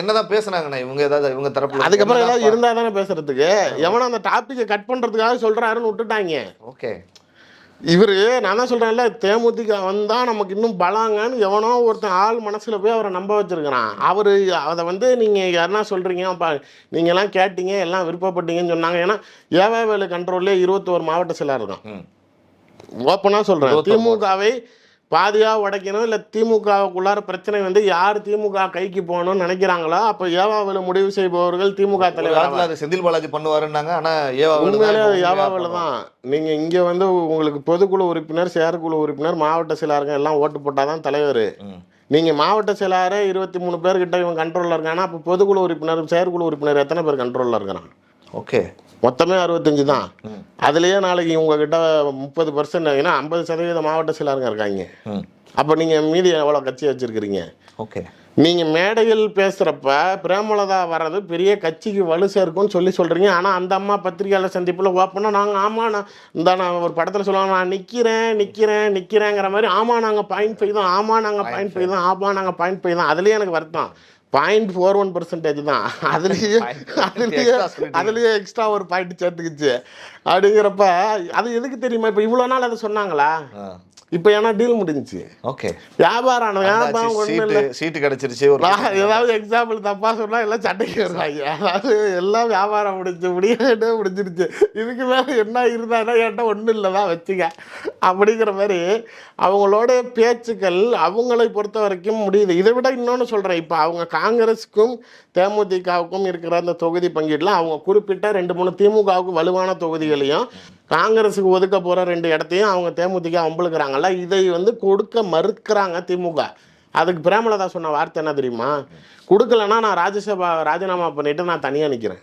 என்னதான் பேசுனாங்கண்ணா இவங்க? ஏதாவது இவங்க தரப்புல அதுக்கப்புறம் ஏதாவது இருந்தா தானே பேசுறதுக்கு. எவனோ அந்த டாபிக்கை கட் பண்றதுக்காக சொல்றாருன்னு விட்டுட்டாங்க. ஓகே. இவரு நான் தான் சொல்றேன்ல, தேமுதிக வந்தா நமக்கு இன்னும் பலாங்கன்னு எவனோ ஒருத்தன் ஆள் மனசுல போய் அவரை நம்ப வச்சிருக்கிறான். அவரு அதை வந்து நீங்க யாருன்னா சொல்றீங்க, நீங்க எல்லாம் கேட்டீங்க, எல்லாம் விருப்பப்பட்டீங்கன்னு சொன்னாங்க. ஏன்னா ஏவாவேலு கண்ட்ரோல்லே 21 மாவட்ட செயலர் இருக்கும். ஓப்பனா சொல்றேன், திமுகவை பாதியா உடைக்கணும், இல்லை திமுகவுக்குள்ளார பிரச்சனை வந்து யார் திமுக கைக்கு போகணும்னு நினைக்கிறாங்களோ அப்போ ஏவாவேலு முடிவு செய்பவர்கள் திமுக தலைவர். செந்தில் பாலாஜி பண்ணுவாருன்னாங்க. ஆனா உண்மையிலே அது ஏவாவேலு தான். நீங்க இங்க வந்து உங்களுக்கு பொதுக்குழு உறுப்பினர், செயற்குழு உறுப்பினர், மாவட்ட செயலாளர்கள் எல்லாம் ஓட்டு போட்டாதான் தலைவர். நீங்க மாவட்ட செயலாளரே 23 பேர்கிட்ட இவன் கண்ட்ரோல்ல இருக்கானா, அப்போ பொதுக்குழு உறுப்பினர், செயற்குழு உறுப்பினர் எத்தனை பேர் கண்ட்ரோல்ல இருக்கிறான்? ஓகே, மொத்தமே 65 தான். அதுலயே நாளைக்கு உங்ககிட்ட 30%, ஏன்னா 50% மாவட்ட செயலாளருங்க இருக்காங்க. அப்ப நீங்க மீதி எவ்வளவு கட்சி வச்சிருக்கிறீங்க? ஓகே. நீங்க மேடையில் பேசுறப்ப பிரேமலதா வர்றது பெரிய கட்சிக்கு வலு சேர்க்கும்னு சொல்றீங்க. ஆனா அந்த அம்மா பத்திரிகையாளர் சந்திப்புல ஓப்பனா நாங்க ஆமா நான் ஒரு படத்துல சொல்லுவாங்க, நான் நிக்கிறேங்கிற மாதிரி, ஆமா நாங்க 0.5 தான், ஆமா நாங்க 0.5 தான், ஆமா நாங்க 0.5 தான். அதுலயே எனக்கு வருத்தம். 0.41% தான். அதுலயே எக்ஸ்ட்ரா ஒரு பாயிண்ட் சேர்த்துக்குச்சு. அப்படிங்கிறப்ப அது எதுக்கு தெரியுமா? இப்ப இவ்வளவு நாள் அதை சொன்னாங்களா? இப்ப ஏன்னா டீல் முடிஞ்சிச்சு. ஓகே, வியாபாரம் சீட்டு கிடைச்சிருச்சு. ஏதாவது எக்ஸாம்பிள் தப்பா சொன்னா எல்லாம் சண்டைக்கு வருவாங்க. அதாவது எல்லாம் வியாபாரம் முடிஞ்சிருச்சு. இதுக்கு மேல என்ன இருந்தா ஏன்டா ஒன்றும் இல்லைதான் வச்சுக்க அப்படிங்கிற மாதிரி அவங்களோட பேச்சுக்கள் அவங்களை பொறுத்த வரைக்கும் முடியுது. இதை விட இன்னொன்று சொல்றேன், இப்போ அவங்க காங்கிரஸுக்கும் தேமுதிகவுக்கும் இருக்கிற அந்த தொகுதி பங்கீட்டில் அவங்க குறிப்பிட்ட 2-3 திமுகவுக்கு வலுவான தொகுதிகளையும் காங்கிரஸுக்கு ஒதுக்க போகிற 2 இடத்தையும் அவங்க தேமுதிக அம்பளுக்குறாங்கல்ல, இதை வந்து கொடுக்க மறுக்கிறாங்க திமுக. அதுக்கு பிரேமலதா சொன்ன வார்த்தை என்ன தெரியுமா? கொடுக்கலன்னா நான் ராஜ்யசபா ராஜினாமா பண்ணிட்டு நான் தனியாக நிற்கிறேன்.